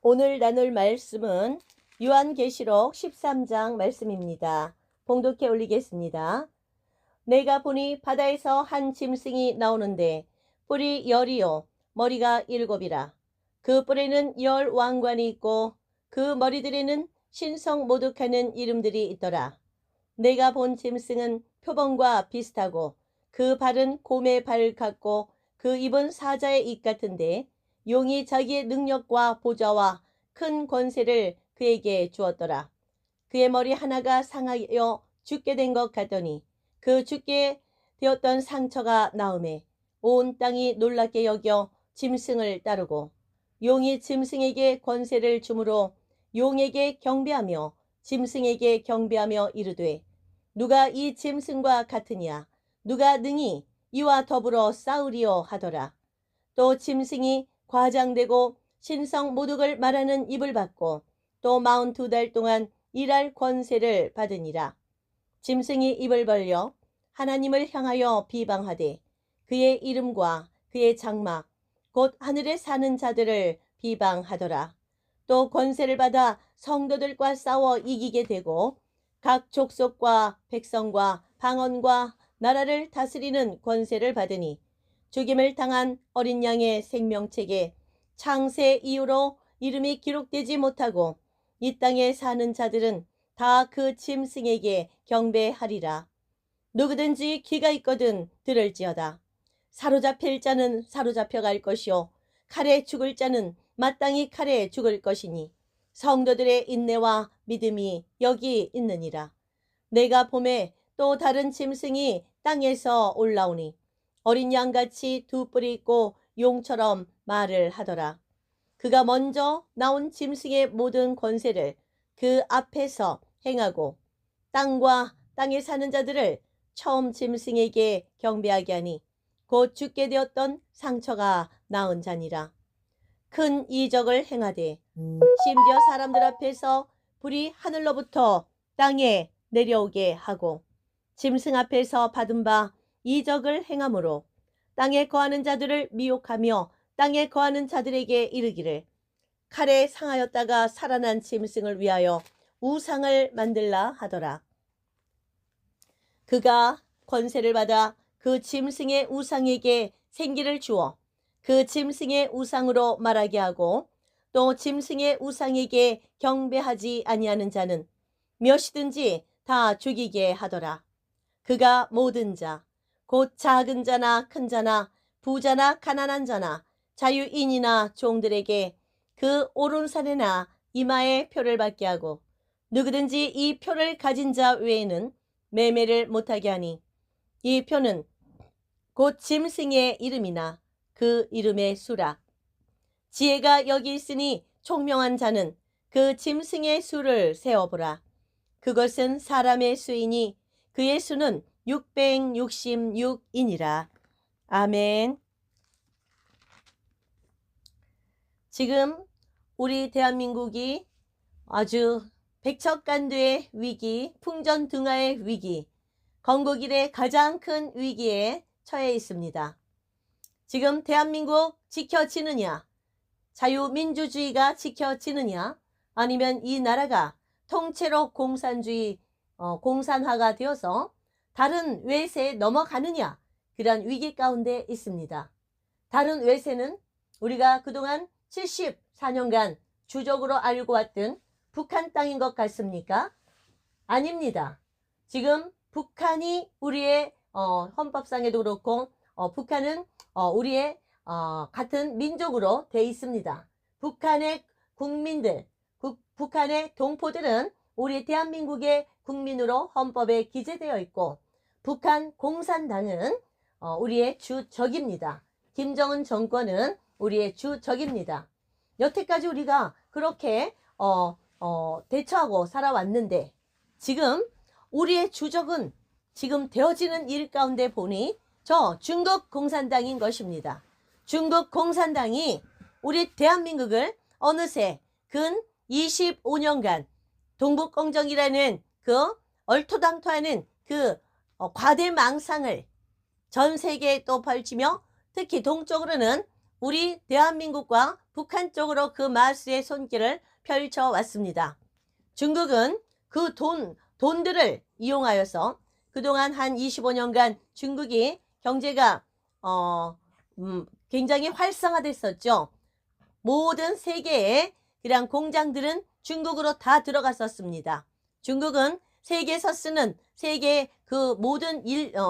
오늘 나눌 말씀은 요한계시록 13장 말씀입니다. 봉독해 올리겠습니다. 내가 보니 바다에서 한 짐승이 나오는데 뿔이 10이요 머리가 7이라. 그 뿔에는 10 왕관이 있고 그 머리들에는 신성 모독하는 이름들이 있더라. 내가 본 짐승은 표범과 비슷하고 그 발은 곰의 발 같고 그 입은 사자의 입 같은데 용이 자기의 능력과 보좌와 큰 권세를 그에게 주었더라. 그의 머리 하나가 상하여 죽게 된 것 같더니 그 죽게 되었던 상처가 나음에 온 땅이 놀랍게 여겨 짐승을 따르고 용이 짐승에게 권세를 주므로 용에게 경배하며 짐승에게 경배하며 이르되 누가 이 짐승과 같으냐 누가 능히 이와 더불어 싸우리요 하더라. 또 짐승이 과장되고 신성 모독을 말하는 입을 받고 또 42달 동안 일할 권세를 받으니라. 짐승이 입을 벌려 하나님을 향하여 비방하되 그의 이름과 그의 장막 곧 하늘에 사는 자들을 비방하더라. 또 권세를 받아 성도들과 싸워 이기게 되고 각 족속과 백성과 방언과 나라를 다스리는 권세를 받으니 죽임을 당한 어린 양의 생명책에 창세 이후로 이름이 기록되지 못하고 이 땅에 사는 자들은 다 그 짐승에게 경배하리라. 누구든지 귀가 있거든 들을지어다. 사로잡힐 자는 사로잡혀 갈 것이요 칼에 죽을 자는 마땅히 칼에 죽을 것이니 성도들의 인내와 믿음이 여기 있느니라. 내가 봄에 또 다른 짐승이 땅에서 올라오니 어린 양같이 두 뿔이 있고 용처럼 말을 하더라. 그가 먼저 나온 짐승의 모든 권세를 그 앞에서 행하고 땅과 땅에 사는 자들을 처음 짐승에게 경배하게 하니 곧 죽게 되었던 상처가 나은 자니라. 큰 이적을 행하되 심지어 사람들 앞에서 불이 하늘로부터 땅에 내려오게 하고 짐승 앞에서 받은 바 이적을 행함으로 땅에 거하는 자들을 미혹하며 땅에 거하는 자들에게 이르기를 칼에 상하였다가 살아난 짐승을 위하여 우상을 만들라 하더라. 그가 권세를 받아 그 짐승의 우상에게 생기를 주어 그 짐승의 우상으로 말하게 하고 또 짐승의 우상에게 경배하지 아니하는 자는 몇이든지 다 죽이게 하더라. 그가 모든 자 곧 작은 자나 큰 자나 부자나 가난한 자나 자유인이나 종들에게 그 오른손에나 이마에 표를 받게 하고 누구든지 이 표를 가진 자 외에는 매매를 못하게 하니 이 표는 곧 짐승의 이름이나 그 이름의 수라. 지혜가 여기 있으니 총명한 자는 그 짐승의 수를 세어보라. 그것은 사람의 수이니 그의 수는 666이니라. 아멘. 지금 우리 대한민국이 아주 백척간두의 위기, 풍전등화의 위기, 건국 이래 가장 큰 위기에 처해 있습니다. 지금 대한민국 지켜지느냐, 자유민주주의가 지켜지느냐, 아니면 이 나라가 통째로 공산화가 되어서 다른 외세에 넘어가느냐, 그런 위기 가운데 있습니다. 다른 외세는 우리가 그동안 74년간 주적으로 알고 왔던 북한 땅인 것 같습니까? 아닙니다. 지금 북한이 우리의 헌법상에도 그렇고 북한은 우리의 같은 민족으로 돼 있습니다. 북한의 국민들, 북한의 동포들은 우리 대한민국의 국민으로 헌법에 기재되어 있고 북한 공산당은 우리의 주적입니다. 김정은 정권은 우리의 주적입니다. 여태까지 우리가 그렇게 대처하고 살아왔는데 지금 우리의 주적은 지금 되어지는 일 가운데 보니 저 중국 공산당인 것입니다. 중국 공산당이 우리 대한민국을 어느새 근 25년간 동북공정이라는 그 얼토당토하는 그 과대망상을 전 세계에 또 펼치며 특히 동쪽으로는 우리 대한민국과 북한 쪽으로 그 마수의 손길을 펼쳐왔습니다. 중국은 그 돈들을 이용하여서 그동안 한 25년간 중국이 경제가 굉장히 활성화됐었죠. 모든 세계의 그냥 공장들은 중국으로 다 들어갔었습니다. 중국은 세계에서 쓰는 세계 그 모든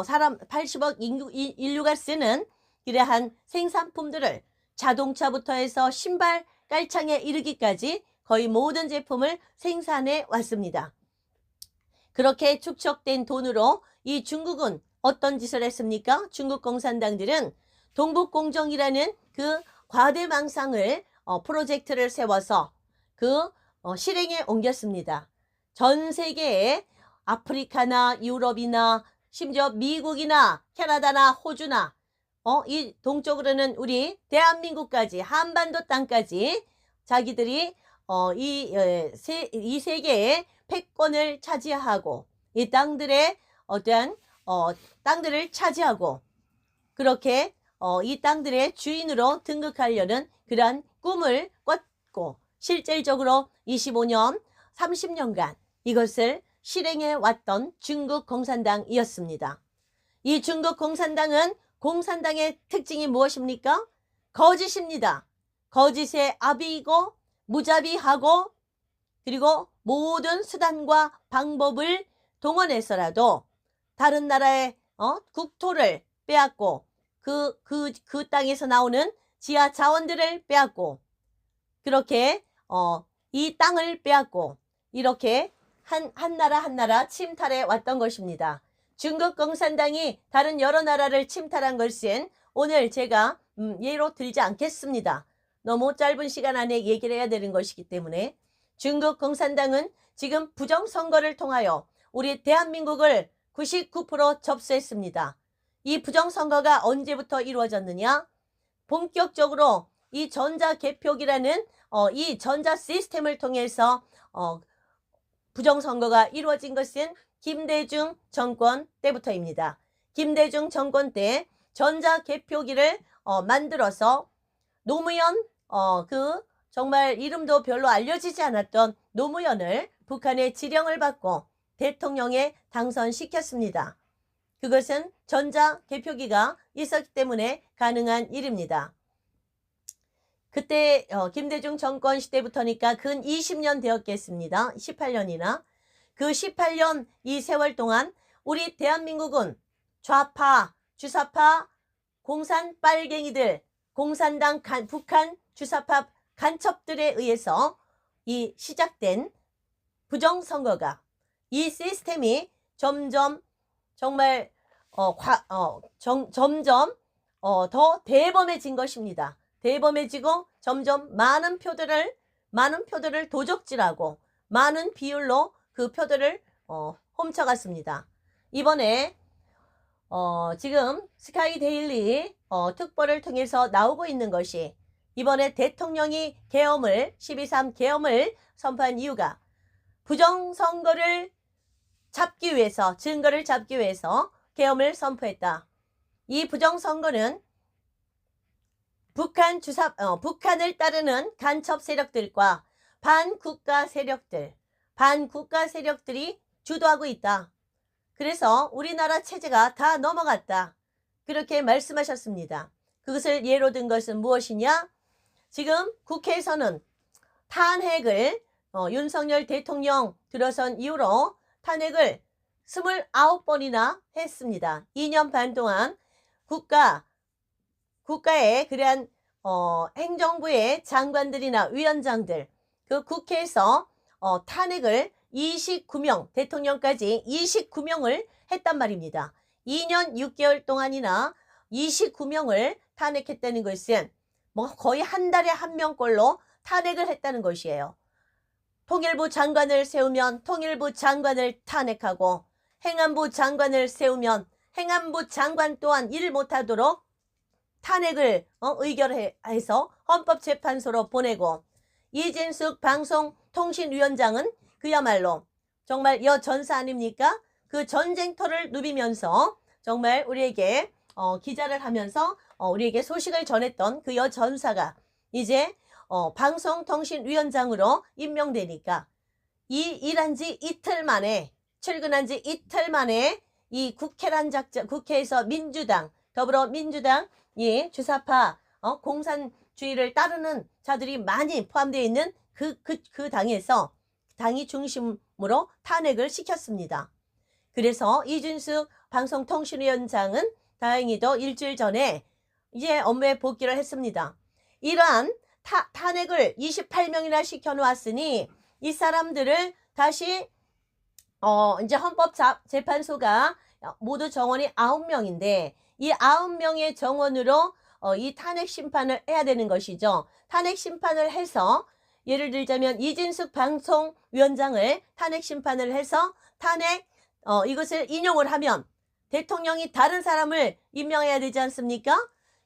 사람 80억 인류가 쓰는 그러한 생산품들을 자동차부터 해서 신발 깔창에 이르기까지 거의 모든 제품을 생산해 왔습니다. 그렇게 축적된 돈으로 이 중국은 어떤 짓을 했습니까? 중국 공산당들은 동북공정이라는 그 과대망상을 프로젝트를 세워서 그 실행에 옮겼습니다. 전 세계에 아프리카나 유럽이나 심지어 미국이나 캐나다나 호주나 이 동쪽으로는 우리 대한민국까지 한반도 땅까지 자기들이 이 세계의 패권을 차지하고 이 땅들의 어떠한 땅들을 차지하고 그렇게 이 땅들의 주인으로 등극하려는 그러한 꿈을 꿨고 실질적으로 25년, 30년간 이것을 실행해 왔던 중국 공산당이었습니다. 이 중국 공산당은 공산당의 특징이 무엇입니까? 거짓입니다. 거짓의 아비이고 무자비하고 그리고 모든 수단과 방법을 동원해서라도 다른 나라의 국토를 빼앗고 그 땅에서 나오는 지하 자원들을 빼앗고 그렇게 이 땅을 빼앗고 이렇게 한 나라 한 나라 침탈해 왔던 것입니다. 중국 공산당이 다른 여러 나라를 침탈한 것은 오늘 제가 예로 들지 않겠습니다. 너무 짧은 시간 안에 얘기를 해야 되는 것이기 때문에 중국 공산당은 지금 부정선거를 통하여 우리 대한민국을 99% 접수했습니다. 이 부정선거가 언제부터 이루어졌느냐? 본격적으로 이 전자개표기라는 이 전자 시스템을 통해서 부정선거가 이루어진 것은 김대중 정권 때부터입니다. 김대중 정권 때 전자개표기를 만들어서 노무현 정말 이름도 별로 알려지지 않았던 노무현을 북한의 지령을 받고 대통령에 당선시켰습니다. 그것은 전자개표기가 있었기 때문에 가능한 일입니다. 그때 김대중 정권 시대부터니까 근 20년 되었겠습니다. 18년이나. 그 18년 이 세월 동안 우리 대한민국은 좌파, 주사파, 공산 빨갱이들, 공산당 북한 주사파 간첩들에 의해서 이 시작된 부정선거가 이 시스템이 점점 정말 점점 더 대범해진 것입니다. 대범해지고 점점 많은 표들을 도적질하고 많은 비율로 그 표들을 훔쳐갔습니다. 이번에 지금 스카이데일리 특보를 통해서 나오고 있는 것이 이번에 대통령이 12.3 계엄을 선포한 이유가 부정선거를 잡기 위해서 증거를 잡기 위해서 계엄을 선포했다. 이 부정선거는 북한을 따르는 간첩 세력들과 반국가 세력들이 주도하고 있다. 그래서 우리나라 체제가 다 넘어갔다. 그렇게 말씀하셨습니다. 그것을 예로 든 것은 무엇이냐? 지금 국회에서는 탄핵을 윤석열 대통령 들어선 이후로 탄핵을 29번이나 했습니다. 2년 반 동안 국가의 그러한 행정부의 장관들이나 위원장들 그 국회에서 탄핵을 29명 대통령까지 29명을 했단 말입니다. 2년 6개월 동안이나 29명을 탄핵했다는 것은 거의 한 달에 한 명꼴로 탄핵을 했다는 것이에요. 통일부 장관을 세우면 통일부 장관을 탄핵하고 행안부 장관을 세우면 행안부 장관 또한 일 못하도록 탄핵을 의결해서 헌법재판소로 보내고 이진숙 방송통신위원장은 그야말로 정말 여전사 아닙니까? 그 전쟁터를 누비면서 정말 우리에게 기자를 하면서 우리에게 소식을 전했던 그 여전사가 이제 방송통신위원장으로 임명되니까 이 일한 지 이틀 만에, 출근한 지 이틀 만에 이 국회란 작전, 국회에서 민주당, 더불어민주당, 이 주사파 공산주의를 따르는 자들이 많이 포함되어 있는 그 당에서 당이 중심으로 탄핵을 시켰습니다. 그래서 이준석 방송통신위원장은 다행히도 일주일 전에 이제 업무에 복귀를 했습니다. 이러한 탄핵을 28명이나 시켜놓았으니 이 사람들을 다시 이제 헌법재판소가 모두 정원이 9명인데 이 9명의 정원으로 이 탄핵 심판을 해야 되는 것이죠. 탄핵 심판을 해서 예를 들자면 이진숙 방송위원장을 탄핵 심판을 해서 이것을 인용을 하면 대통령이 다른 사람을 임명해야 되지 않습니까?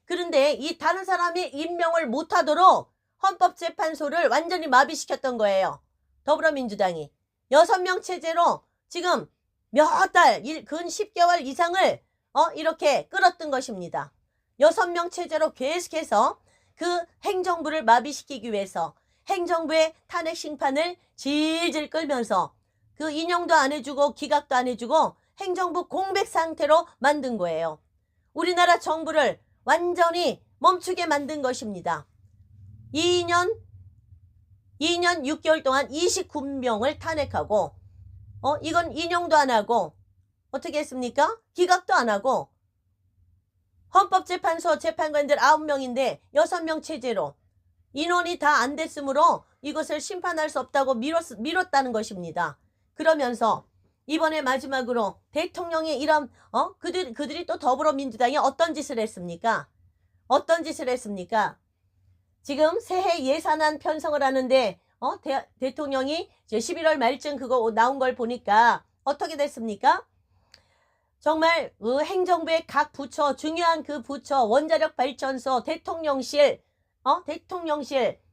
그런데 이 다른 사람이 임명을 못하도록 헌법재판소를 완전히 마비시켰던 거예요. 더불어민주당이 6명 체제로 지금 몇 달, 근 10개월 이상을 이렇게 끌었던 것입니다. 6명 체제로 계속해서 그 행정부를 마비시키기 위해서 행정부의 탄핵 심판을 질질 끌면서 그 인용도 안 해주고 기각도 안 해주고 행정부 공백 상태로 만든 거예요. 우리나라 정부를 완전히 멈추게 만든 것입니다. 2년 6개월 동안 29명을 탄핵하고 이건 인용도 안 하고 어떻게 했습니까? 기각도 안 하고 헌법재판소 재판관들 9명인데 6명 체제로 인원이 다 안 됐으므로 이것을 심판할 수 없다고 미뤘다는 것입니다. 그러면서 이번에 마지막으로 대통령이 이런 그들이 또 더불어민주당이 어떤 짓을 했습니까? 어떤 짓을 했습니까? 지금 새해 예산안 편성을 하는데 대통령이 11월 말쯤 그거 나온 걸 보니까 어떻게 됐습니까? 정말 행정부의 각 부처, 중요한 그 부처, 원자력 발전소, 대통령실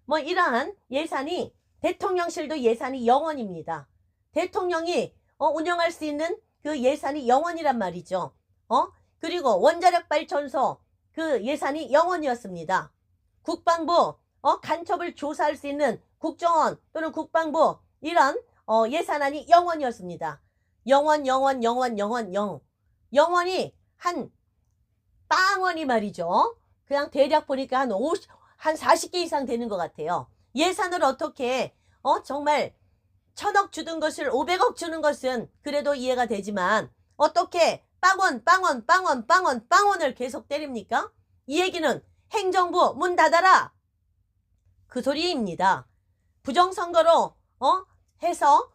뭐 이러한 예산이, 대통령실도 예산이 0원입니다. 대통령이 운영할 수 있는 그 예산이 0원이란 말이죠. 그리고 원자력 발전소 그 예산이 0원이었습니다. 국방부 간첩을 조사할 수 있는 국정원 또는 국방부 이런 예산안이 0원이었습니다. 0원. 영원이 한 빵원이 말이죠. 그냥 대략 보니까 한 40개 이상 되는 것 같아요. 예산을 어떻게 정말 1000억 주던 것을 500억 주는 것은 그래도 이해가 되지만 어떻게 빵원을 계속 때립니까? 이 얘기는 행정부 문 닫아라 그 소리입니다. 부정선거로 해서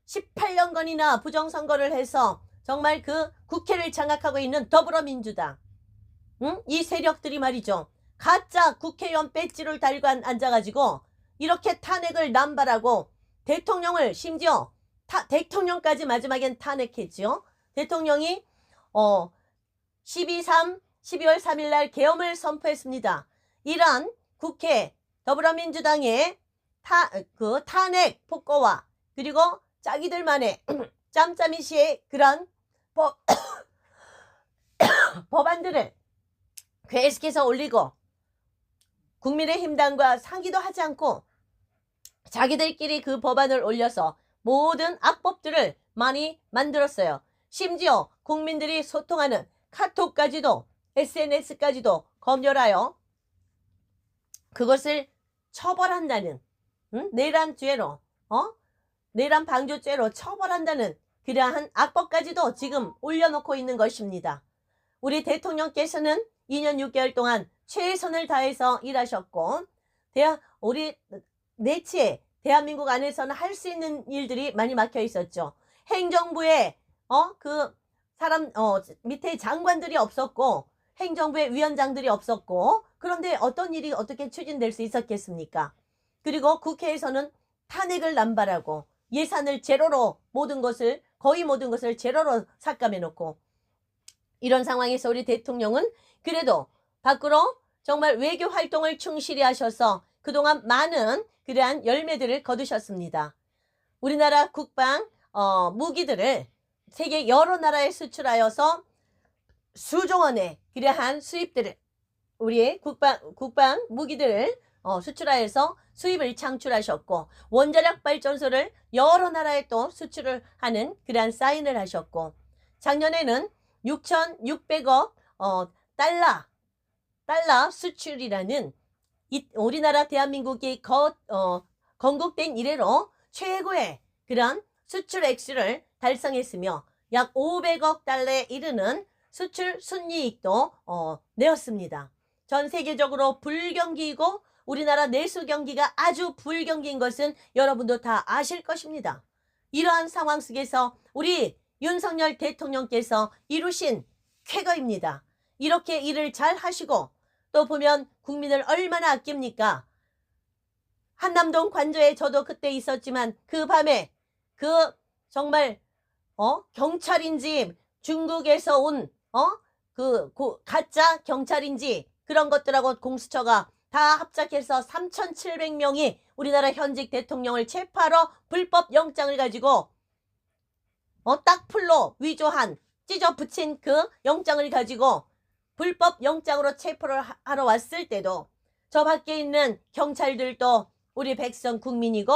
18년간이나 부정선거를 해서 정말 그 국회를 장악하고 있는 더불어민주당 이 세력들이 말이죠. 가짜 국회의원 배지를 달고 앉아가지고 이렇게 탄핵을 남발하고 대통령을 심지어 대통령까지 마지막엔 탄핵했죠. 대통령이 12월 3일 날 계엄을 선포했습니다. 이러한 국회 더불어민주당의 탄핵 폭거와 그리고 자기들만의 짬짬이시의 그런 법안들을 계속해서 올리고 국민의힘당과 상의도 하지 않고 자기들끼리 그 법안을 올려서 모든 악법들을 많이 만들었어요. 심지어 국민들이 소통하는 카톡까지도 SNS까지도 검열하여 그것을 처벌한다는 내란죄로 내란 방조죄로 처벌한다는 그러한 악법까지도 지금 올려놓고 있는 것입니다. 우리 대통령께서는 2년 6개월 동안 최선을 다해서 일하셨고 우리 내치에 대한민국 안에서는 할 수 있는 일들이 많이 막혀 있었죠. 행정부에 그 사람 밑에 장관들이 없었고 행정부의 위원장들이 없었고 그런데 어떤 일이 어떻게 추진될 수 있었겠습니까? 그리고 국회에서는 탄핵을 남발하고 예산을 제로로 거의 모든 것을 제로로 삭감해 놓고 이런 상황에서 우리 대통령은 그래도 밖으로 정말 외교 활동을 충실히 하셔서 그동안 많은 그러한 열매들을 거두셨습니다. 우리나라 국방 무기들을 세계 여러 나라에 수출하여서 수조 원의 그러한 수입들을 우리의 국방 무기들을 수출하여서 수입을 창출하셨고, 원자력 발전소를 여러 나라에 또 수출을 하는 그러한 사인을 하셨고, 작년에는 6,600억 달러 수출이라는 우리나라 대한민국이 건국된 이래로 최고의 그런 수출 액수를 달성했으며, 약 500억 달러에 이르는 수출 순이익도 내었습니다. 전 세계적으로 불경기이고 우리나라 내수 경기가 아주 불경기인 것은 여러분도 다 아실 것입니다. 이러한 상황 속에서 우리 윤석열 대통령께서 이루신 쾌거입니다. 이렇게 일을 잘 하시고, 또 보면 국민을 얼마나 아낍니까? 한남동 관저에 저도 그때 있었지만 그 밤에 정말 경찰인지 중국에서 온 가짜 경찰인지 그런 것들하고 공수처가 다 합작해서 3,700명이 우리나라 현직 대통령을 체포하러 불법 영장을 가지고 딱풀로 위조한 찢어 붙인 그 영장을 가지고 불법 영장으로 체포를 하러 왔을 때도 저 밖에 있는 경찰들도 우리 백성 국민이고,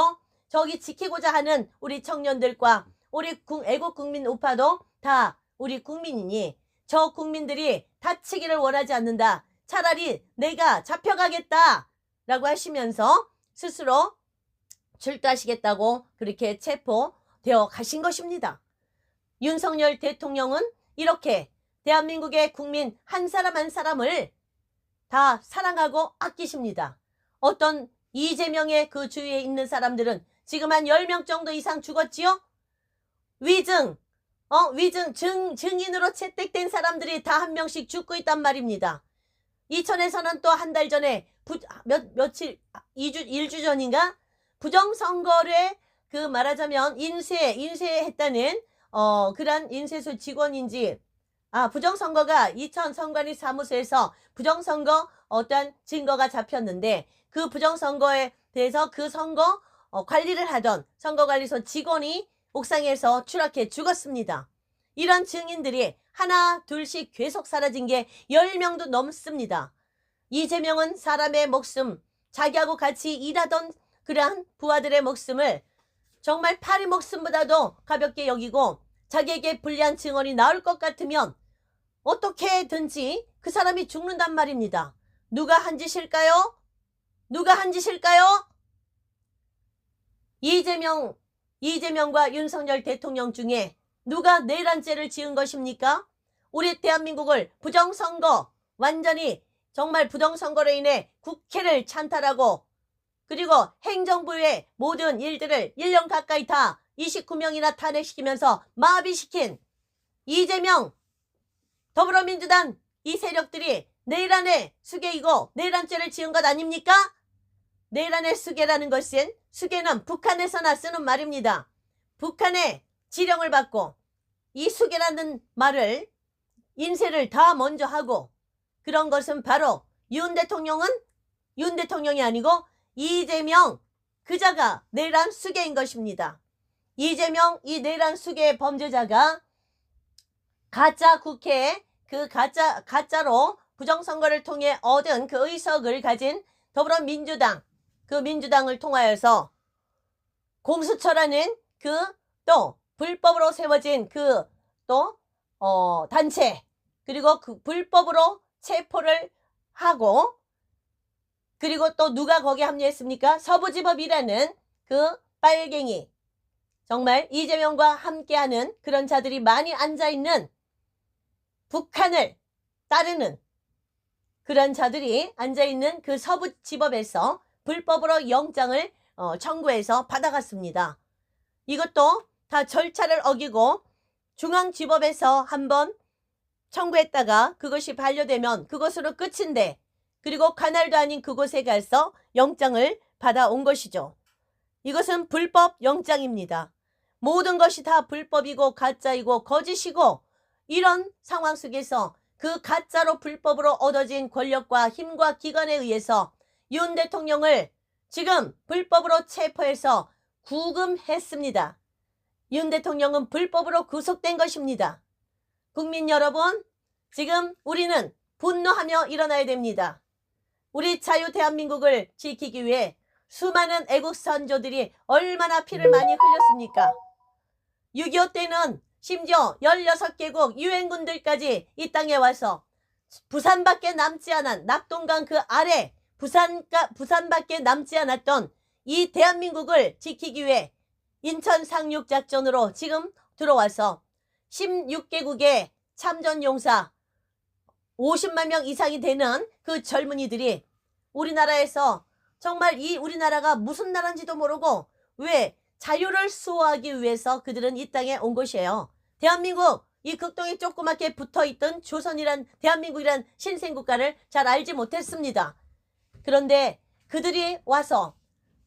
저기 지키고자 하는 우리 청년들과 우리 애국 국민 우파도 다 우리 국민이니 저 국민들이 다치기를 원하지 않는다. 차라리 내가 잡혀가겠다 라고 하시면서 스스로 출두하시겠다고 그렇게 체포되어 가신 것입니다. 윤석열 대통령은 이렇게 대한민국의 국민 한 사람 한 사람을 다 사랑하고 아끼십니다. 어떤 이재명의 그 주위에 있는 사람들은 지금 한 10명 정도 이상 죽었지요? 증인으로 채택된 사람들이 다 한 명씩 죽고 있단 말입니다. 이천에서는 또 한 달 전에 일주 전인가? 부정선거를 말하자면 인쇄했다는 그런 인쇄소 직원인지, 부정선거가 이천 선관위 사무소에서 부정선거 어떤 증거가 잡혔는데, 그 부정선거에 대해서 그 선거 관리를 하던 선거관리소 직원이 옥상에서 추락해 죽었습니다. 이런 증인들이 하나 둘씩 계속 사라진 게 10명도 넘습니다. 이재명은 사람의 목숨, 자기하고 같이 일하던 그러한 부하들의 목숨을 정말 파리 목숨보다도 가볍게 여기고, 자기에게 불리한 증언이 나올 것 같으면 어떻게든지 그 사람이 죽는단 말입니다. 누가 한 짓일까요? 누가 한 짓일까요? 이재명과 윤석열 대통령 중에 누가 내란죄를 지은 것입니까? 우리 대한민국을 부정선거, 완전히 정말 부정선거로 인해 국회를 찬탈하고, 그리고 행정부의 모든 일들을 1년 가까이 다 29명이나 탄핵시키면서 마비시킨 이재명, 더불어민주당 이 세력들이 내란의 수괴이고 내란죄를 지은 것 아닙니까? 내란의 수괴라는 것은, 수괴는 북한에서나 쓰는 말입니다. 북한의 지령을 받고 이 수괴라는 말을 인쇄를 다 먼저 하고, 그런 것은 바로 윤 대통령이 아니고 이재명 그자가 내란 수괴인 것입니다. 이재명 이 내란 수괴 범죄자가 가짜 국회에 가짜로 부정선거를 통해 얻은 그 의석을 가진 더불어민주당, 그 민주당을 통하여서 공수처라는 또 불법으로 세워진 단체, 그리고 그 불법으로 체포를 하고, 그리고 또 누가 거기에 합류했습니까? 서부지법이라는 그 빨갱이, 정말 이재명과 함께하는 그런 자들이 많이 앉아있는, 북한을 따르는 그런 자들이 앉아있는 그 서부지법에서 불법으로 영장을 청구해서 받아갔습니다. 이것도 다 절차를 어기고 중앙지법에서 한번 청구했다가 그것이 반려되면 그것으로 끝인데, 그리고 관할도 아닌 그곳에 가서 영장을 받아온 것이죠. 이것은 불법 영장입니다. 모든 것이 다 불법이고 가짜이고 거짓이고, 이런 상황 속에서 그 가짜로 불법으로 얻어진 권력과 힘과 기관에 의해서 윤 대통령을 지금 불법으로 체포해서 구금했습니다. 윤 대통령은 불법으로 구속된 것입니다. 국민 여러분, 지금 우리는 분노하며 일어나야 됩니다. 우리 자유 대한민국을 지키기 위해 수많은 애국 선조들이 얼마나 피를 많이 흘렸습니까? 6.25 때는 심지어 16개국 유엔군들까지 이 땅에 와서 부산밖에 남지 않은 낙동강 그 아래 부산밖에 남지 않았던 이 대한민국을 지키기 위해 인천 상륙작전으로 지금 들어와서 16개국의 참전용사 50만 명 이상이 되는 그 젊은이들이 우리나라에서 정말 이 우리나라가 무슨 나라인지도 모르고 왜 자유를 수호하기 위해서 그들은 이 땅에 온 것이에요. 대한민국, 이 극동에 조그맣게 붙어있던 조선이란 대한민국이란 신생국가를 잘 알지 못했습니다. 그런데 그들이 와서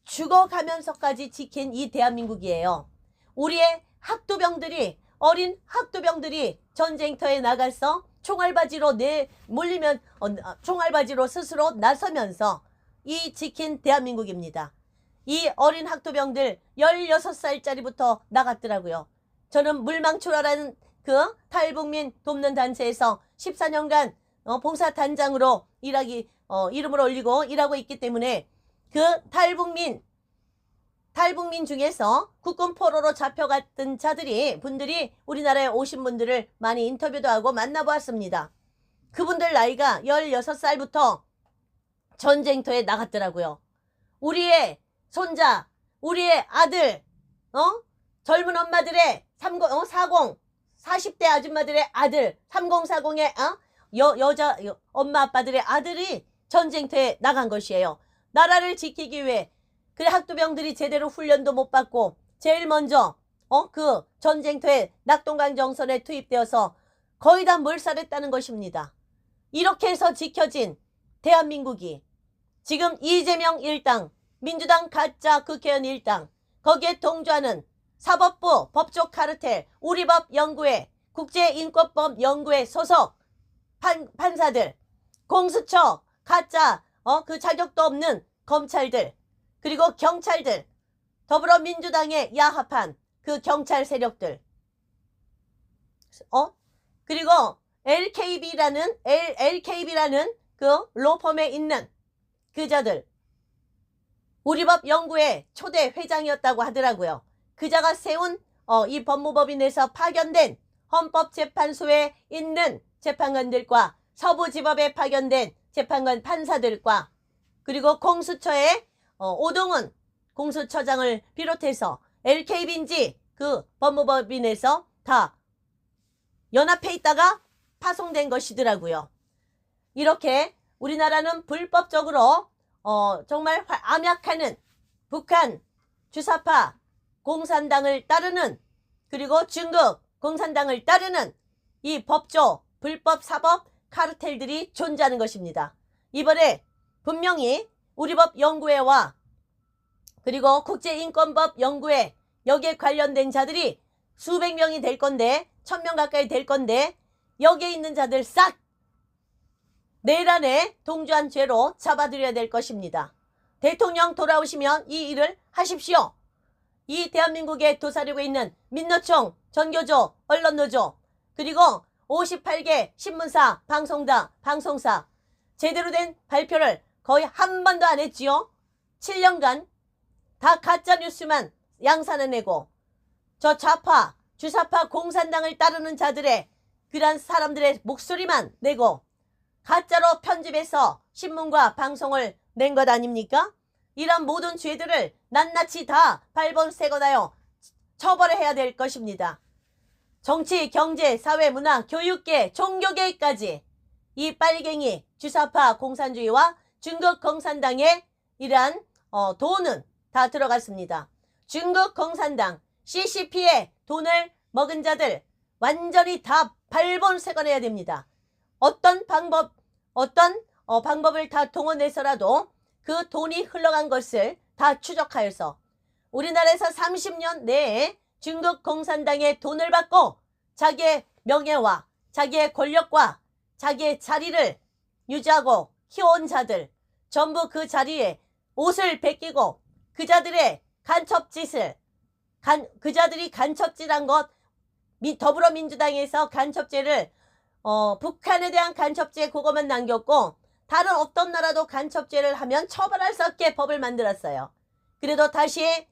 죽어가면서까지 지킨 이 대한민국이에요. 우리의 학도병들이, 어린 학도병들이 전쟁터에 나가서 총알바지로 총알바지로 스스로 나서면서 이 지킨 대한민국입니다. 이 어린 학도병들 16살짜리부터 나갔더라고요. 저는 물망초라라는 그 탈북민 돕는 단체에서 14년간 봉사단장으로 이름을 올리고 일하고 있기 때문에 그 탈북민 중에서 국군 포로로 잡혀갔던 분들이 우리나라에 오신 분들을 많이 인터뷰도 하고 만나보았습니다. 그분들 나이가 16살부터 전쟁터에 나갔더라고요. 우리의 손자, 우리의 아들, 젊은 엄마들의 40대 아줌마들의 아들, 3040의 여자 엄마 아빠들의 아들이 전쟁터에 나간 것이에요. 나라를 지키기 위해. 그래 학도병들이 제대로 훈련도 못 받고 제일 먼저 그 전쟁터에 낙동강 정선에 투입되어서 거의 다 몰살했다는 것입니다. 이렇게 해서 지켜진 대한민국이 지금 이재명 일당, 민주당 가짜 국회의원 일당, 거기에 동조하는 사법부 법조 카르텔, 우리법 연구회, 국제인권법 연구회 소속 판사들, 공수처 가짜 그 자격도 없는 검찰들, 그리고 경찰들, 더불어민주당의 야합한 그 경찰 세력들, 그리고 LKB라는 그 로펌에 있는 그자들, 우리법 연구회 초대 회장이었다고 하더라고요. 그자가 세운 이 법무법인에서 파견된 헌법재판소에 있는 재판관들과 서부지법에 파견된 재판관 판사들과 그리고 공수처의 오동훈 공수처장을 비롯해서 LKB인지 그 법무법인에서 다 연합해 있다가 파송된 것이더라고요. 이렇게 우리나라는 불법적으로 정말 암약하는 북한 주사파 공산당을 따르는, 그리고 중국 공산당을 따르는 이 법조 불법 사법 카르텔들이 존재하는 것입니다. 이번에 분명히 우리법 연구회와 그리고 국제인권법 연구회, 여기에 관련된 자들이 수백 명이 될 건데 1000명 가까이 될 건데 여기에 있는 자들 싹 내일 안에 동조한 죄로 잡아들여야 될 것입니다. 대통령 돌아오시면 이 일을 하십시오. 이 대한민국에 도사리고 있는 민노총, 전교조, 언론노조, 그리고 58개 신문사, 방송사 제대로 된 발표를 거의 한 번도 안 했지요. 7년간 다 가짜뉴스만 양산해내고 저 좌파, 주사파 공산당을 따르는 자들의 그런 사람들의 목소리만 내고 가짜로 편집해서 신문과 방송을 낸 것 아닙니까? 이런 모든 죄들을 낱낱이 다 발본세거나요 처벌해야 될 것입니다. 정치, 경제, 사회, 문화, 교육계, 종교계까지 이 빨갱이 주사파 공산주의와 중국 공산당의 이러한 돈은 다 들어갔습니다. 중국 공산당 CCP에 돈을 먹은 자들 완전히 다 발본세거내야 됩니다. 어떤 방법을 다 동원해서라도 그 돈이 흘러간 것을 다 추적하여서 우리나라에서 30년 내에 중국 공산당의 돈을 받고 자기의 명예와 자기의 권력과 자기의 자리를 유지하고 키워온 자들 전부 그 자리에 옷을 벗기고 그자들의 간첩짓을 그자들이 간첩질한 것 더불어민주당에서 간첩죄를 북한에 대한 간첩죄 그것만 남겼고 다른 어떤 나라도 간첩죄를 하면 처벌할 수 없게 법을 만들었어요. 그래도 다시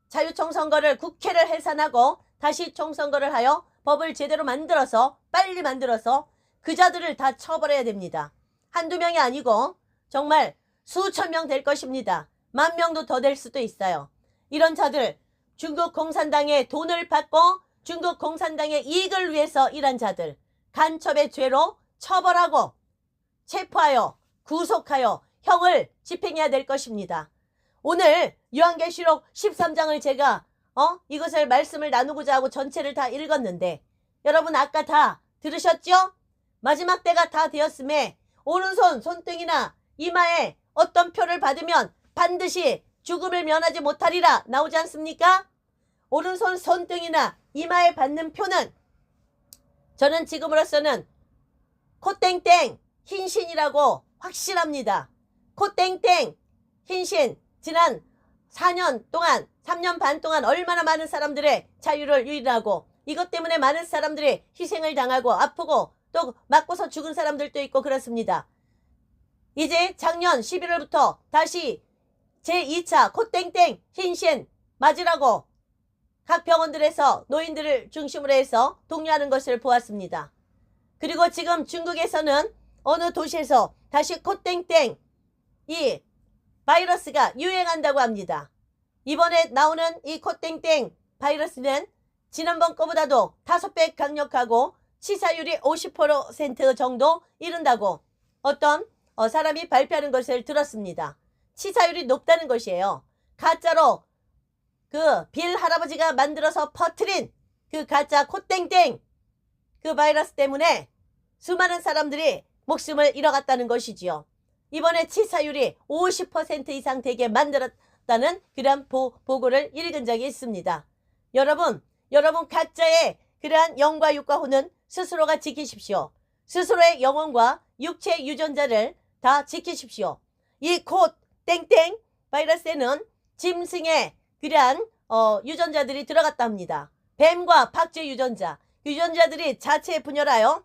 자유총선거를 국회를 해산하고 다시 총선거를 하여 법을 제대로 만들어서 빨리 만들어서 그 자들을 다 처벌해야 됩니다. 한두 명이 아니고 정말 수천 명 될 것입니다. 10,000명도 더 될 수도 있어요. 이런 자들 중국 공산당의 돈을 받고 중국 공산당의 이익을 위해서 일한 자들 간첩의 죄로 처벌하고 체포하여 구속하여 형을 집행해야 될 것입니다. 오늘 요한계시록 13장을 제가 이것을 말씀을 나누고자 하고 전체를 다 읽었는데 여러분 아까 다 들으셨죠? 마지막 때가 다 되었음에 오른손 손등이나 이마에 어떤 표를 받으면 반드시 죽음을 면하지 못하리라 나오지 않습니까? 오른손 손등이나 이마에 받는 표는 저는 지금으로서는 코땡땡 흰신이라고 확실합니다. 코땡땡 흰신 지난 4년 동안 3년 반 동안 얼마나 많은 사람들의 자유를 유인하고 이것 때문에 많은 사람들이 희생을 당하고 아프고 또 맞고서 죽은 사람들도 있고 그렇습니다. 이제 작년 11월부터 다시 제2차 코땡땡 흰신 맞으라고 각 병원들에서 노인들을 중심으로 해서 독려하는 것을 보았습니다. 그리고 지금 중국에서는 어느 도시에서 다시 코땡땡 이 바이러스가 유행한다고 합니다. 이번에 나오는 이 코땡땡 바이러스는 지난번 거보다도 5배 강력하고 치사율이 50% 정도 이른다고 어떤 사람이 발표하는 것을 들었습니다. 치사율이 높다는 것이에요. 가짜로 그 빌 할아버지가 만들어서 퍼뜨린 그 가짜 코땡땡 그 바이러스 때문에 수많은 사람들이 목숨을 잃어갔다는 것이지요. 이번에 치사율이 50% 이상 되게 만들었다는 그런 보고를 읽은 적이 있습니다. 여러분 각자의 그러한 영과 육과 혼은 스스로가 지키십시오. 스스로의 영혼과 육체 유전자를 다 지키십시오. 이 코땡땡 바이러스에는 짐승의 그러한 유전자들이 들어갔다 합니다. 뱀과 박쥐 유전자들이 자체에 분열하여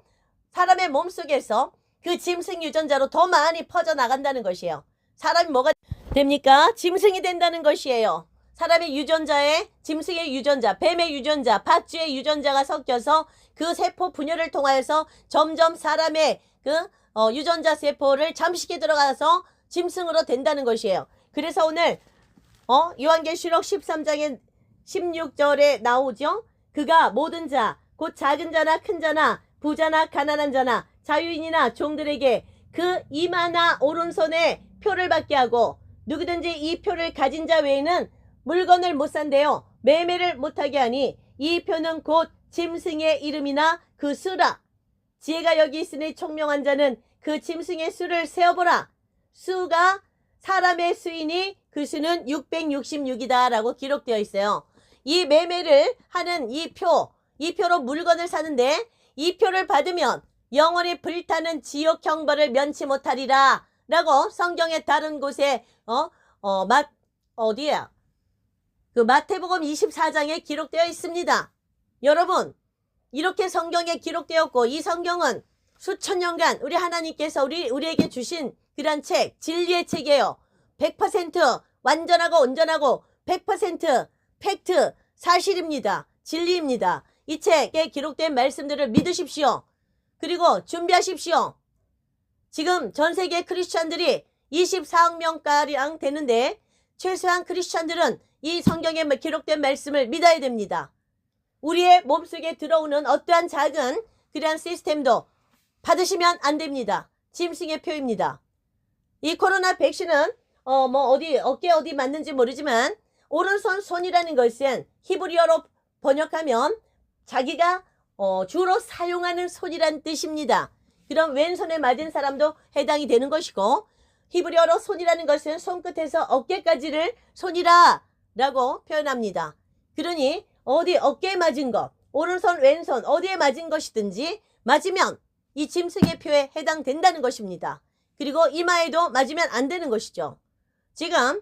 사람의 몸속에서 그 짐승 유전자로 더 많이 퍼져나간다는 것이에요. 사람이 뭐가 됩니까? 짐승이 된다는 것이에요. 사람의 유전자에 짐승의 유전자, 뱀의 유전자, 박쥐의 유전자가 섞여서 그 세포 분열을 통하여서 점점 사람의 그 유전자 세포를 잠식해 들어가서 짐승으로 된다는 것이에요. 그래서 오늘 요한계시록 13장의 16절에 나오죠. 그가 모든 자, 곧 작은 자나 큰 자나 부자나 가난한 자나 자유인이나 종들에게 그 이마나 오른손에 표를 받게 하고 누구든지 이 표를 가진 자 외에는 물건을 못 산대요. 매매를 못하게 하니 이 표는 곧 짐승의 이름이나 그 수라. 지혜가 여기 있으니 총명한 자는 그 짐승의 수를 세어보라. 수가 사람의 수이니 그 수는 666이다 라고 기록되어 있어요. 이 매매를 하는 이 표로 물건을 사는데 이 표를 받으면 영원히 불타는 지옥 형벌을 면치 못하리라 라고 성경의 다른 곳에 어디야? 그 마태복음 24장에 기록되어 있습니다. 여러분 이렇게 성경에 기록되었고 이 성경은 수천 년간 우리 하나님께서 우리에게 주신 그런 책, 진리의 책이에요. 100% 완전하고 온전하고 100% 팩트, 사실입니다. 진리입니다. 이 책에 기록된 말씀들을 믿으십시오. 그리고 준비하십시오. 지금 전 세계 크리스찬들이 24억 명가량 되는데 최소한 크리스찬들은 이 성경에 기록된 말씀을 믿어야 됩니다. 우리의 몸속에 들어오는 어떠한 작은 그러한 시스템도 받으시면 안 됩니다. 짐승의 표입니다. 이 코로나 백신은 어깨 어디 맞는지 모르지만 오른손 손이라는 것은 히브리어로 번역하면 자기가 주로 사용하는 손이란 뜻입니다. 그럼 왼손에 맞은 사람도 해당이 되는 것이고 히브리어로 손이라는 것은 손끝에서 어깨까지를 손이라 라고 표현합니다. 그러니 어디 어깨에 맞은 것, 오른손 왼손 어디에 맞은 것이든지 맞으면 이 짐승의 표에 해당된다는 것입니다. 그리고 이마에도 맞으면 안 되는 것이죠. 지금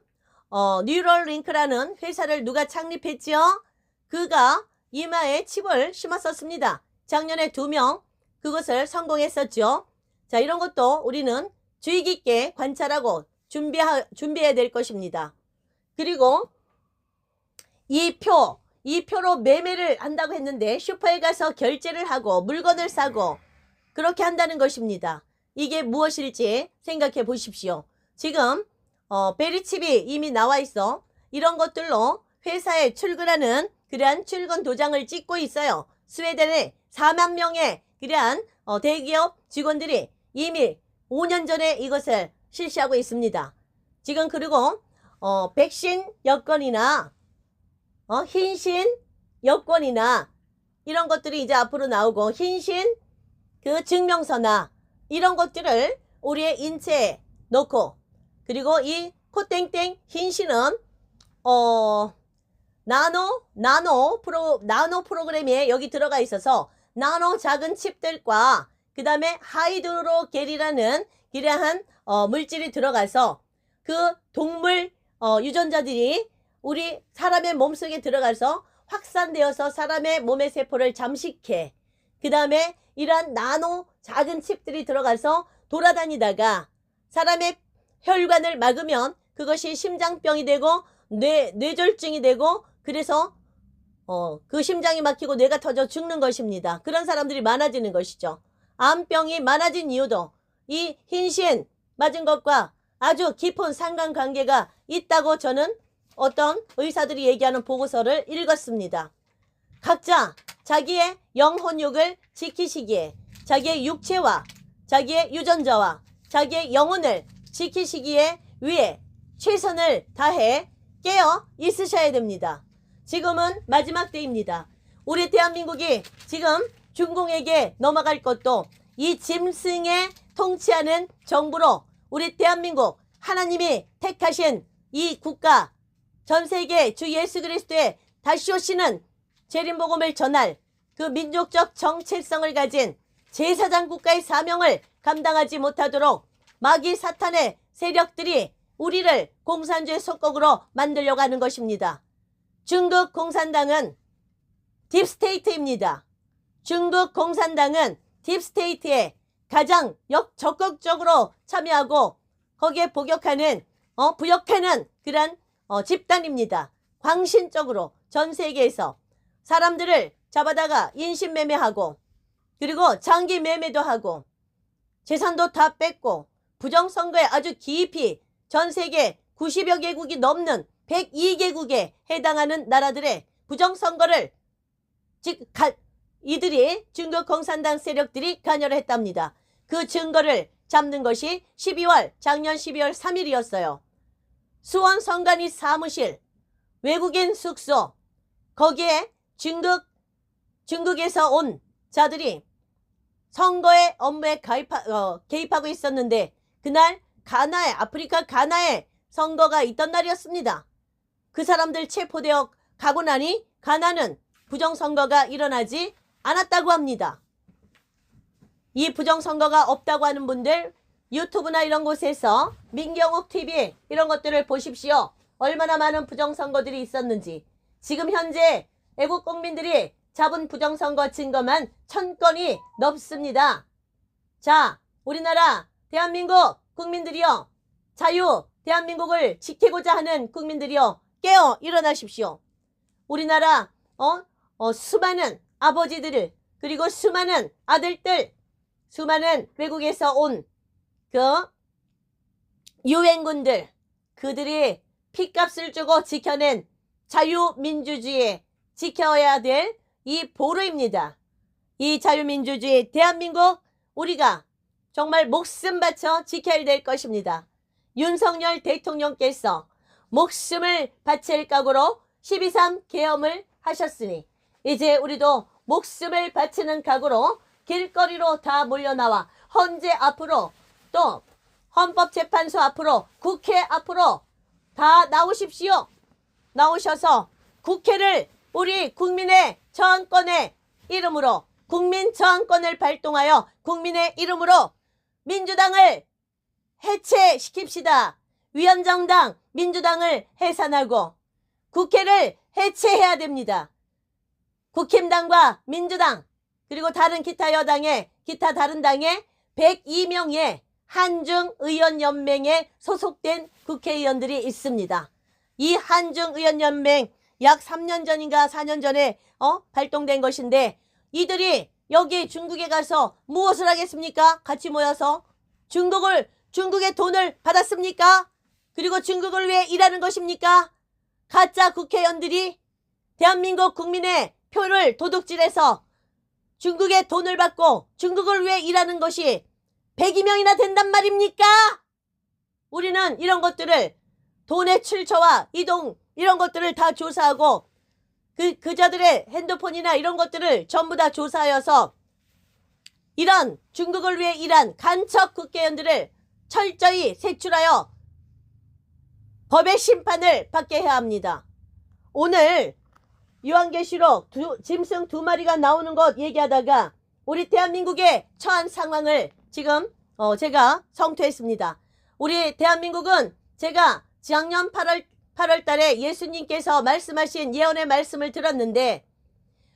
뉴럴링크라는 회사를 누가 창립했죠? 그가 이마에 칩을 심었었습니다. 작년에 2명 그것을 성공했었죠. 자, 이런 것도 우리는 주의 깊게 관찰하고 준비해야 될 것입니다. 그리고 이 표로 매매를 한다고 했는데 슈퍼에 가서 결제를 하고 물건을 사고 그렇게 한다는 것입니다. 이게 무엇일지 생각해 보십시오. 지금 베리칩이 이미 나와 있어. 이런 것들로 회사에 출근하는 그러한 출근 도장을 찍고 있어요. 스웨덴에 4만 명의 그러한 대기업 직원들이 이미 5년 전에 이것을 실시하고 있습니다. 지금 그리고 백신 여권이나 흰신 여권이나 이런 것들이 이제 앞으로 나오고 흰신 그 증명서나 이런 것들을 우리의 인체에 넣고 그리고 이 코땡땡 흰신은 나노 프로그램에 여기 들어가 있어서 나노 작은 칩들과 그 다음에 하이드로겔이라는 이러한 물질이 들어가서 그 동물 유전자들이 우리 사람의 몸속에 들어가서 확산되어서 사람의 몸의 세포를 잠식해. 그 다음에 이러한 나노 작은 칩들이 들어가서 돌아다니다가 사람의 혈관을 막으면 그것이 심장병이 되고 뇌졸중이 되고 그래서 그 심장이 막히고 뇌가 터져 죽는 것입니다. 그런 사람들이 많아지는 것이죠. 암병이 많아진 이유도 이 흰신 맞은 것과 아주 깊은 상관관계가 있다고 저는 어떤 의사들이 얘기하는 보고서를 읽었습니다. 각자 자기의 영혼육을 지키시기에 자기의 육체와 자기의 유전자와 자기의 영혼을 지키시기에 위해 최선을 다해 깨어 있으셔야 됩니다. 지금은 마지막 때입니다. 우리 대한민국이 지금 중공에게 넘어갈 것도 이 짐승에 통치하는 정부로 우리 대한민국 하나님이 택하신 이 국가 전 세계 주 예수 그리스도의 다시 오시는 재림복음을 전할 그 민족적 정체성을 가진 제사장 국가의 사명을 감당하지 못하도록 마귀 사탄의 세력들이 우리를 공산주의 속국으로 만들려고 하는 것입니다. 중국 공산당은 딥스테이트입니다. 중국 공산당은 딥스테이트에 가장 적극적으로 참여하고 거기에 부역하는 그런 집단입니다. 광신적으로 전 세계에서 사람들을 잡아다가 인신매매하고 그리고 장기 매매도 하고 재산도 다 뺏고 부정선거에 아주 깊이 전 세계 90여 개국이 넘는 102개국에 해당하는 나라들의 부정선거를 이들이 중국 공산당 세력들이 관여를 했답니다. 그 증거를 잡는 것이 작년 12월 3일이었어요. 수원 선관위 사무실, 외국인 숙소, 거기에 중국에서 온 자들이 선거의 업무에 개입하고 있었는데 그날 아프리카 가나에 선거가 있던 날이었습니다. 그 사람들 체포되어 가고 나니 가나는 부정선거가 일어나지 않았다고 합니다. 이 부정선거가 없다고 하는 분들 유튜브나 이런 곳에서 민경욱 TV 이런 것들을 보십시오. 얼마나 많은 부정선거들이 있었는지. 지금 현재 애국 국민들이 잡은 부정선거 증거만 1000건이 넘습니다. 자, 우리나라 대한민국 국민들이여, 자유 대한민국을 지키고자 하는 국민들이여, 깨어 일어나십시오. 우리나라 수많은 아버지들 그리고 수많은 아들들, 수많은 외국에서 온 그 유엔군들, 그들이 피값을 주고 지켜낸 자유민주주의 지켜야 될 이 보루입니다. 이 자유민주주의 대한민국 우리가 정말 목숨 바쳐 지켜야 될 것입니다. 윤석열 대통령께서 목숨을 바칠 각오로 12.3 계엄을 하셨으니 이제 우리도 목숨을 바치는 각오로 길거리로 다 몰려나와 헌재 앞으로 또 헌법재판소 앞으로 국회 앞으로 다 나오십시오. 나오셔서 국회를 우리 국민의 저항권의 이름으로 국민 저항권을 발동하여 국민의 이름으로 민주당을 해체시킵시다. 위원정당 민주당을 해산하고 국회를 해체해야 됩니다. 국힘당과 민주당 그리고 다른 기타 여당의 기타 다른 당의 102명의 한중의원연맹에 소속된 국회의원들이 있습니다. 이 한중의원연맹 약 3년 전인가 4년 전에 발동된 것인데, 이들이 여기 중국에 가서 무엇을 하겠습니까? 같이 모여서 중국의 돈을 받았습니까? 그리고 중국을 위해 일하는 것입니까? 가짜 국회의원들이 대한민국 국민의 표를 도둑질해서 중국의 돈을 받고 중국을 위해 일하는 것이 102명이나 된단 말입니까? 우리는 이런 것들을, 돈의 출처와 이동 이런 것들을 다 조사하고 그자들의 핸드폰이나 이런 것들을 전부 다 조사하여서 이런 중국을 위해 일한 간첩 국회의원들을 철저히 색출하여 법의 심판을 받게 해야 합니다. 오늘 요한계시록 짐승 2마리가 나오는 것 얘기하다가 우리 대한민국의 처한 상황을 지금 제가 성토했습니다. 우리 대한민국은 제가 작년 8월 달에 예수님께서 말씀하신 예언의 말씀을 들었는데,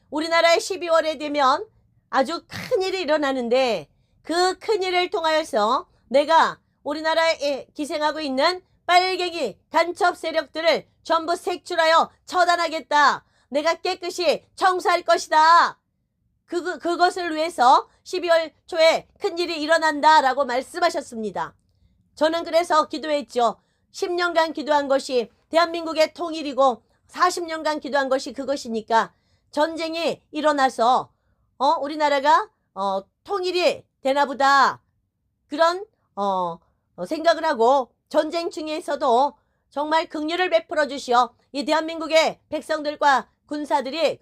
우리나라의 12월에 되면 아주 큰일이 일어나는데, 그 큰일을 통하여서 내가 우리나라에 기생하고 있는 빨갱이 간첩 세력들을 전부 색출하여 처단하겠다. 내가 깨끗이 청소할 것이다. 그것을 위해서 12월 초에 큰일이 일어난다 라고 말씀하셨습니다. 저는 그래서 기도했죠. 10년간 기도한 것이 대한민국의 통일이고 40년간 기도한 것이 그것이니까 전쟁이 일어나서 우리나라가 통일이 되나보다, 그런 생각을 하고 전쟁 중에서도 정말 긍휼을 베풀어 주시어 이 대한민국의 백성들과 군사들이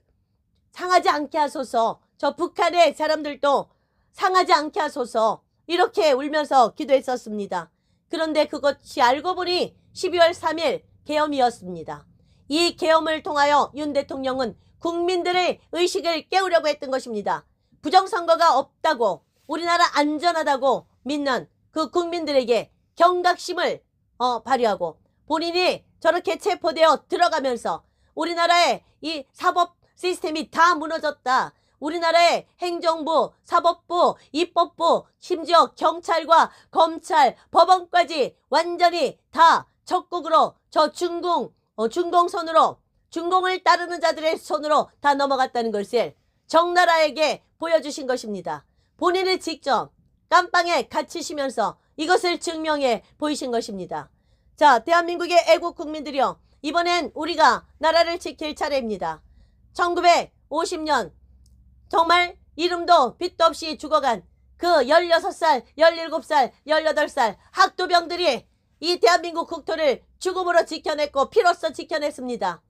상하지 않게 하소서, 저 북한의 사람들도 상하지 않게 하소서, 이렇게 울면서 기도했었습니다. 그런데 그것이 알고 보니 12월 3일 계엄이었습니다. 이 계엄을 통하여 윤 대통령은 국민들의 의식을 깨우려고 했던 것입니다. 부정선거가 없다고, 우리나라 안전하다고 믿는 그 국민들에게 경각심을 발휘하고, 본인이 저렇게 체포되어 들어가면서 우리나라의 이 사법 시스템이 다 무너졌다. 우리나라의 행정부, 사법부, 입법부, 심지어 경찰과 검찰, 법원까지 완전히 다 적국으로, 저 중공 손으로, 중공을 따르는 자들의 손으로 다 넘어갔다는 것을 적나라하게 보여주신 것입니다. 본인이 직접 깜빵에 갇히시면서 이것을 증명해 보이신 것입니다. 자, 대한민국의 애국 국민들이여, 이번엔 우리가 나라를 지킬 차례입니다. 1950년 정말 이름도 빛도 없이 죽어간 그 16살, 17살, 18살 학도병들이 이 대한민국 국토를 죽음으로 지켜냈고 피로써 지켜냈습니다.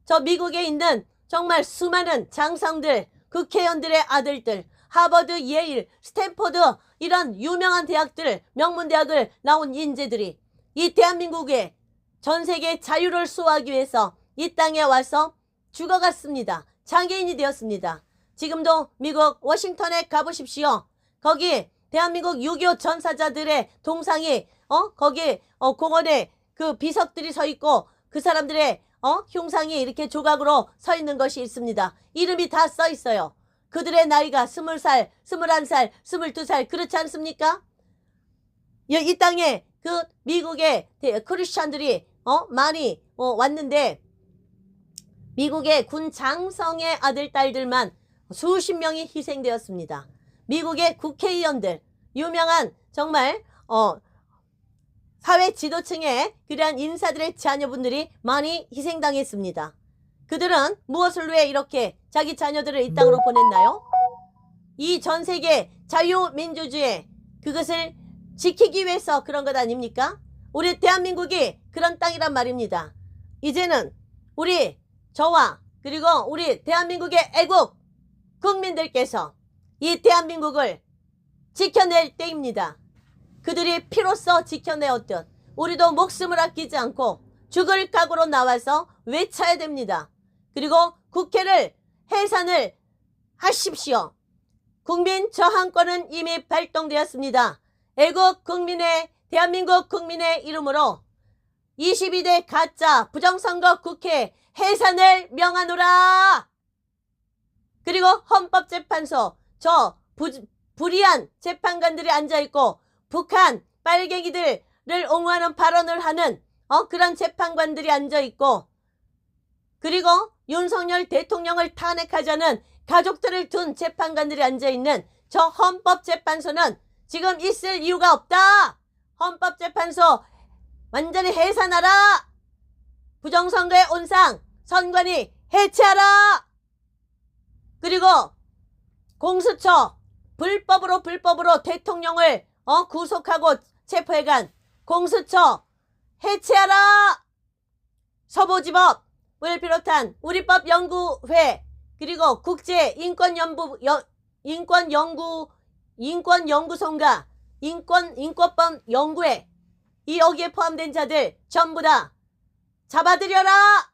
저 미국에 있는 정말 수많은 장성들, 국회의원들의 아들들, 하버드, 예일, 스탠포드 이런 유명한 대학들, 명문대학을 나온 인재들이 이 대한민국의 전세계 자유를 수호하기 위해서 이 땅에 와서 죽어갔습니다. 장애인이 되었습니다. 지금도 미국 워싱턴에 가보십시오. 거기 대한민국 6.25 전사자들의 동상이 거기 공원에 그 비석들이 서 있고 그 사람들의 흉상이 이렇게 조각으로 서 있는 것이 있습니다. 이름이 다 써 있어요. 그들의 나이가 20살, 21살, 22살 그렇지 않습니까? 이 땅에 그 미국의 크리스찬들이 많이 왔는데 미국의 군 장성의 아들 딸들만 수십 명이 희생되었습니다. 미국의 국회의원들, 유명한 정말 사회 지도층의 그러한 인사들의 자녀분들이 많이 희생당했습니다. 그들은 무엇을 위해 이렇게 자기 자녀들을 이 땅으로 보냈나요? 이 전 세계 자유민주주의 그것을 지키기 위해서 그런 것 아닙니까? 우리 대한민국이 그런 땅이란 말입니다. 이제는 저와 그리고 우리 대한민국의 애국 국민들께서 이 대한민국을 지켜낼 때입니다. 그들이 피로써 지켜내었듯 우리도 목숨을 아끼지 않고 죽을 각오로 나와서 외쳐야 됩니다. 그리고 국회를 해산을 하십시오. 국민 저항권은 이미 발동되었습니다. 애국 국민의, 대한민국 국민의 이름으로 22대 가짜 부정선거 국회 해산을 명하노라. 그리고 헌법재판소 불의한 재판관들이 앉아있고 북한 빨갱이들을 옹호하는 발언을 하는 그런 재판관들이 앉아있고, 그리고 윤석열 대통령을 탄핵하자는 가족들을 둔 재판관들이 앉아있는 저 헌법재판소는 지금 있을 이유가 없다. 헌법재판소 완전히 해산하라. 부정선거의 온상 선관위 해체하라. 그리고 공수처 불법으로 대통령을 구속하고 체포해간 공수처 해체하라. 서부지법을 비롯한 우리법연구회 그리고 인권연구소인가 인권법 연구회, 여기에 포함된 자들 전부 다 잡아들여라.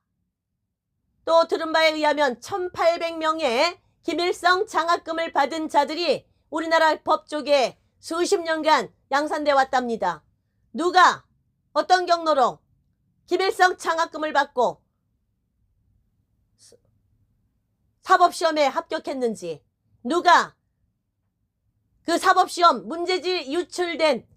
또 들은 바에 의하면 1800명의 김일성 장학금을 받은 자들이 우리나라 법조계에 수십 년간 양산돼 왔답니다. 누가 어떤 경로로 김일성 장학금을 받고 사법시험에 합격했는지, 누가 그 사법시험 문제지 유출된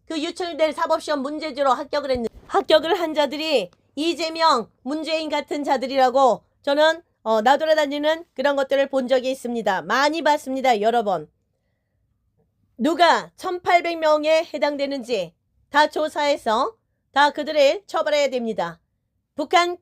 사법시험 문제지로 합격을 한 자들이 이재명, 문재인 같은 자들이라고 저는 나돌아다니는 그런 것들을 본 적이 있습니다. 많이 봤습니다. 여러 번. 누가 1800명에 해당되는지 다 조사해서 다 그들을 처벌해야 됩니다. 북한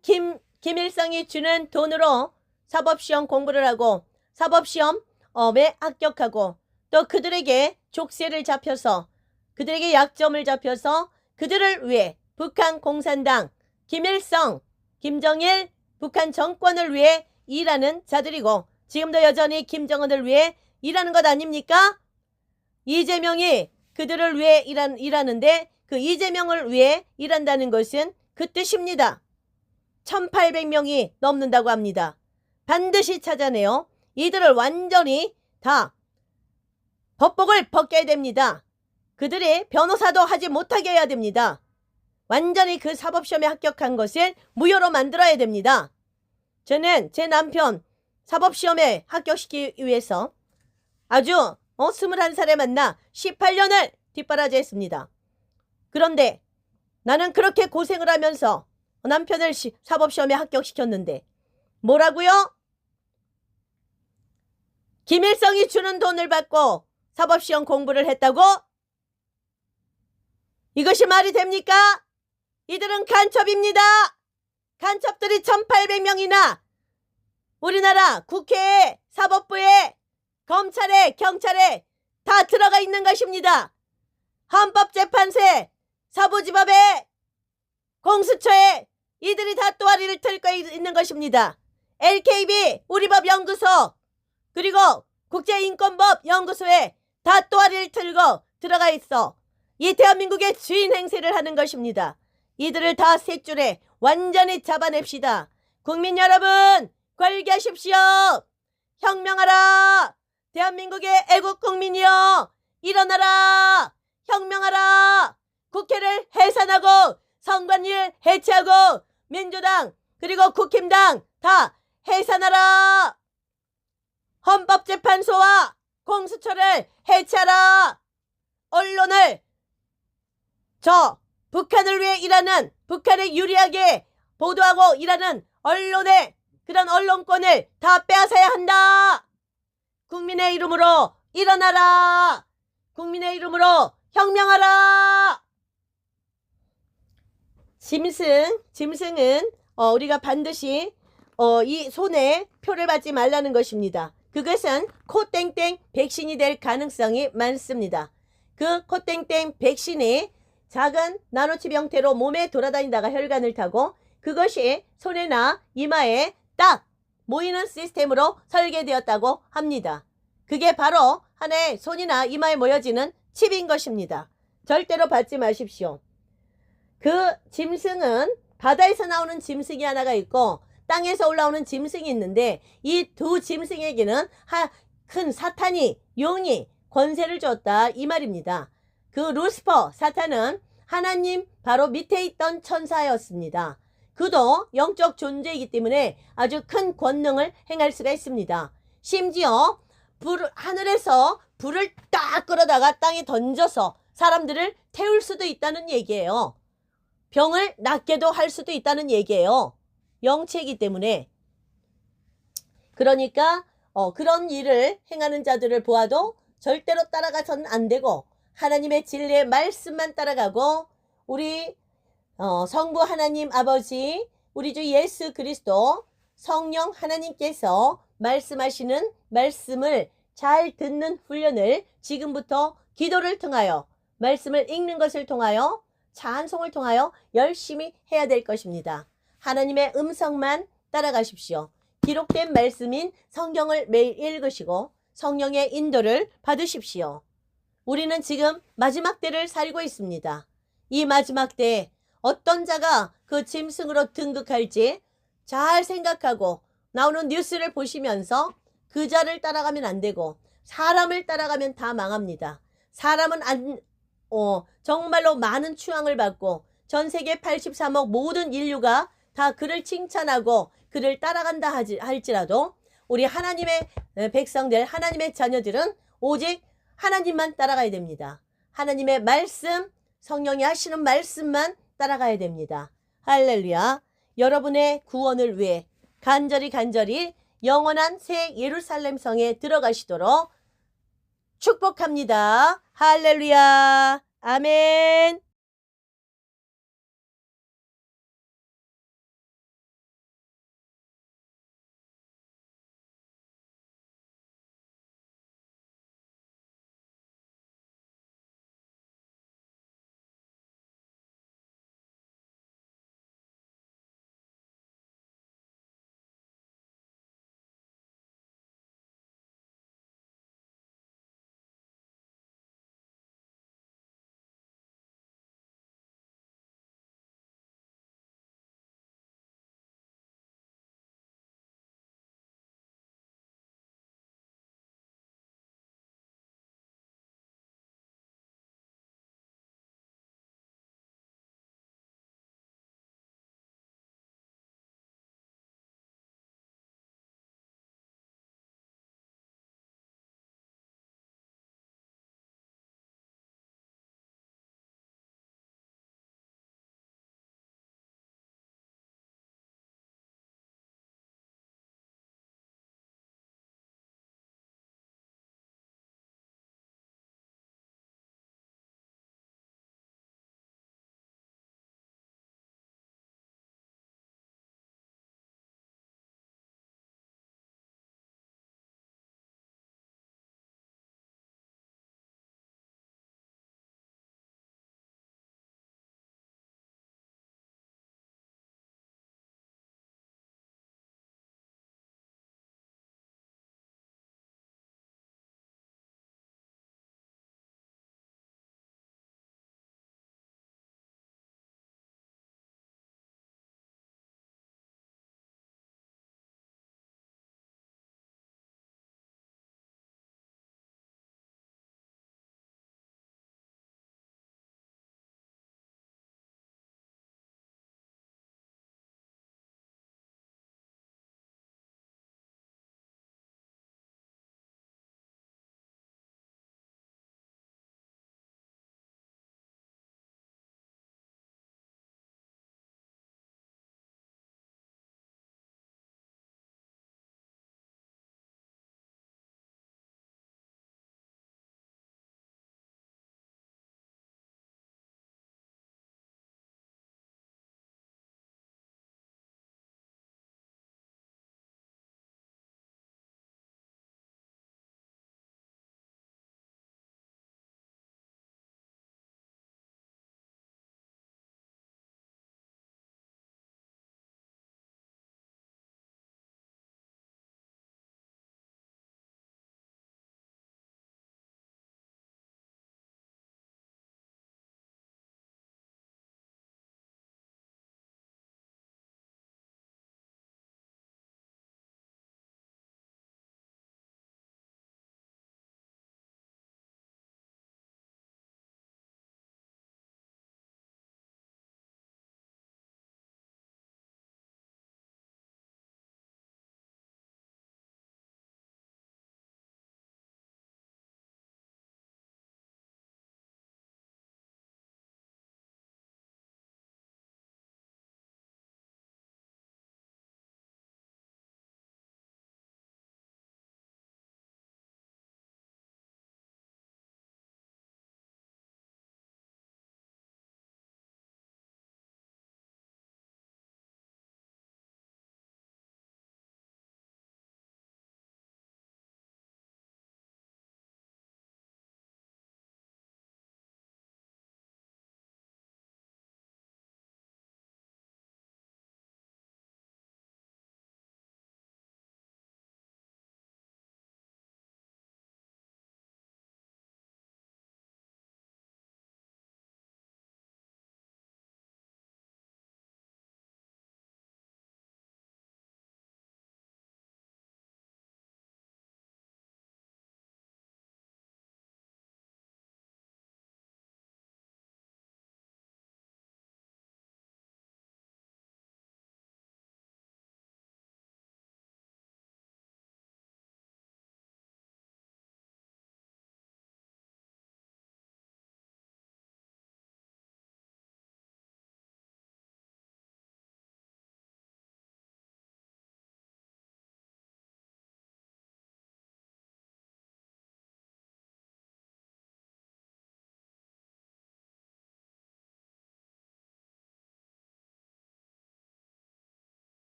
김일성이 주는 돈으로 사법시험 공부를 하고 사법시험에 합격하고, 또 그들에게 족쇄를 잡혀서 그들에게 약점을 잡혀서 그들을 위해 북한 공산당, 김일성, 김정일, 북한 정권을 위해 일하는 자들이고, 지금도 여전히 김정은을 위해 일하는 것 아닙니까? 이재명이 그들을 위해 일하는데 그 이재명을 위해 일한다는 것은 그 뜻입니다. 1800명이 넘는다고 합니다. 반드시 찾아내요. 이들을 완전히 다 법복을 벗겨야 됩니다. 그들이 변호사도 하지 못하게 해야 됩니다. 완전히 그 사법시험에 합격한 것을 무효로 만들어야 됩니다. 저는 제 남편 사법시험에 합격시키기 위해서 아주 21살에 만나 18년을 뒷바라지했습니다. 그런데 나는 그렇게 고생을 하면서 남편을 사법시험에 합격시켰는데 뭐라고요? 김일성이 주는 돈을 받고 사법시험 공부를 했다고? 이것이 말이 됩니까? 이들은 간첩입니다. 간첩들이 1800명이나 우리나라 국회에, 사법부에, 검찰에, 경찰에 다 들어가 있는 것입니다. 헌법재판소에, 서부지법에, 공수처에 이들이 다 또아리를 틀고 있는 것입니다. LKB, 우리법연구소, 그리고 국제인권법연구소에 다 또아리를 틀고 들어가 있어 이 대한민국의 주인 행세를 하는 것입니다. 이들을 다 셋 줄에 완전히 잡아냅시다. 국민 여러분, 관리하십시오. 혁명하라. 대한민국의 애국 국민이여, 일어나라. 혁명하라. 국회를 해산하고 선관위를 해체하고 민주당 그리고 국힘당 다 해산하라. 헌법재판소와 공수처를 해체하라. 언론을 북한을 위해 일하는, 북한에 유리하게 보도하고 일하는 언론의 그런 언론권을 다 빼앗아야 한다. 국민의 이름으로 일어나라. 국민의 이름으로 혁명하라. 짐승은 우리가 반드시 이 손에 표를 받지 말라는 것입니다. 그것은 코땡땡 백신이 될 가능성이 많습니다. 그 코땡땡 백신이 작은 나노칩 형태로 몸에 돌아다니다가 혈관을 타고 그것이 손에나 이마에 딱 모이는 시스템으로 설계되었다고 합니다. 그게 바로 하나의 손이나 이마에 모여지는 칩인 것입니다. 절대로 받지 마십시오. 그 짐승은 바다에서 나오는 짐승이 하나가 있고 땅에서 올라오는 짐승이 있는데 이 두 짐승에게는 큰 사탄이, 용이 권세를 줬다 이 말입니다. 그 루시퍼 사탄은 하나님 바로 밑에 있던 천사였습니다. 그도 영적 존재이기 때문에 아주 큰 권능을 행할 수가 있습니다. 심지어 하늘에서 불을 딱 끌어다가 땅에 던져서 사람들을 태울 수도 있다는 얘기예요. 병을 낫게도 할 수도 있다는 얘기예요. 영체이기 때문에. 그러니까 그런 일을 행하는 자들을 보아도 절대로 따라가서는 안 되고 하나님의 진리의 말씀만 따라가고 우리 성부 하나님 아버지 우리 주 예수 그리스도 성령 하나님께서 말씀하시는 말씀을 잘 듣는 훈련을 지금부터 기도를 통하여 말씀을 읽는 것을 통하여 찬송을 통하여 열심히 해야 될 것입니다. 하나님의 음성만 따라가십시오. 기록된 말씀인 성경을 매일 읽으시고 성령의 인도를 받으십시오. 우리는 지금 마지막 때를 살고 있습니다. 이 마지막 때에 어떤 자가 그 짐승으로 등극할지 잘 생각하고 나오는 뉴스를 보시면서 그 자를 따라가면 안 되고 사람을 따라가면 다 망합니다. 사람은 정말로 많은 추앙을 받고 전 세계 83억 모든 인류가 다 그를 칭찬하고 그를 따라간다 할지라도 우리 하나님의 백성들, 하나님의 자녀들은 오직 하나님만 따라가야 됩니다. 하나님의 말씀, 성령이 하시는 말씀만 따라가야 됩니다. 할렐루야. 여러분의 구원을 위해 간절히 영원한 새 예루살렘 성에 들어가시도록 축복합니다. 할렐루야. 아멘.